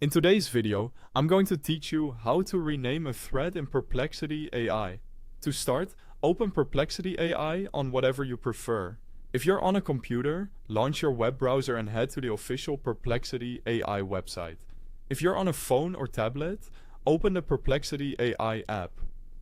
In today's video, I'm going to teach you how to rename a thread in Perplexity AI. To start, open Perplexity AI on whatever you prefer. If you're on a computer, launch your web browser and head to the official Perplexity AI website. If you're on a phone or tablet, open the Perplexity AI app.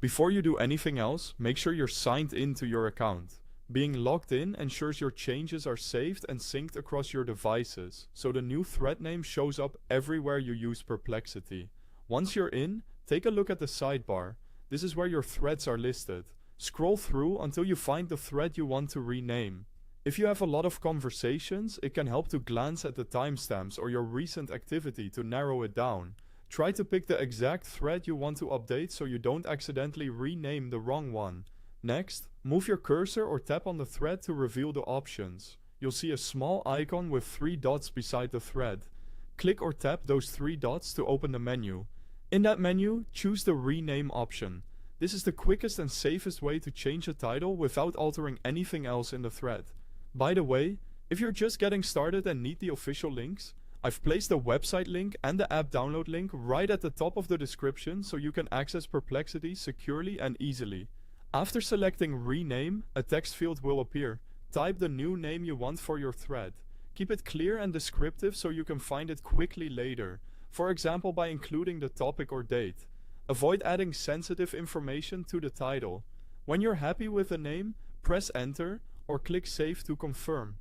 Before you do anything else, make sure you're signed into your account. Being logged in ensures your changes are saved and synced across your devices, so the new thread name shows up everywhere you use Perplexity. Once you're in, take a look at the sidebar. This is where your threads are listed. Scroll through until you find the thread you want to rename. If you have a lot of conversations, it can help to glance at the timestamps or your recent activity to narrow it down. Try to pick the exact thread you want to update so you don't accidentally rename the wrong one. Next, move your cursor or tap on the thread to reveal the options. You'll see a small icon with 3 dots beside the thread. Click or tap those 3 dots to open the menu. In that menu, choose the Rename option. This is the quickest and safest way to change the title without altering anything else in the thread. By the way, if you're just getting started and need the official links, I've placed the website link and the app download link right at the top of the description so you can access Perplexity securely and easily. After selecting Rename, a text field will appear. Type the new name you want for your thread. Keep it clear and descriptive so you can find it quickly later, for example by including the topic or date. Avoid adding sensitive information to the title. When you're happy with the name, press Enter or click Save to confirm.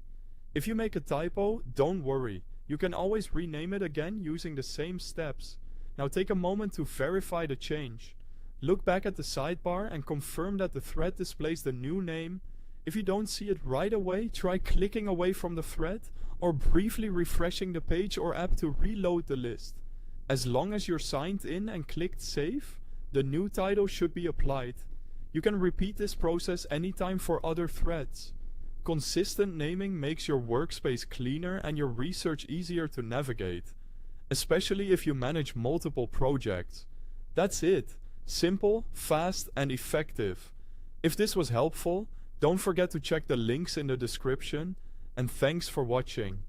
If you make a typo, don't worry. You can always rename it again using the same steps. Now take a moment to verify the change. Look back at the sidebar and confirm that the thread displays the new name. If you don't see it right away, try clicking away from the thread or briefly refreshing the page or app to reload the list. As long as you're signed in and clicked Save, the new title should be applied. You can repeat this process anytime for other threads. Consistent naming makes your workspace cleaner and your research easier to navigate, especially if you manage multiple projects. That's it. Simple, fast, and effective. If this was helpful, don't forget to check the links in the description, and thanks for watching.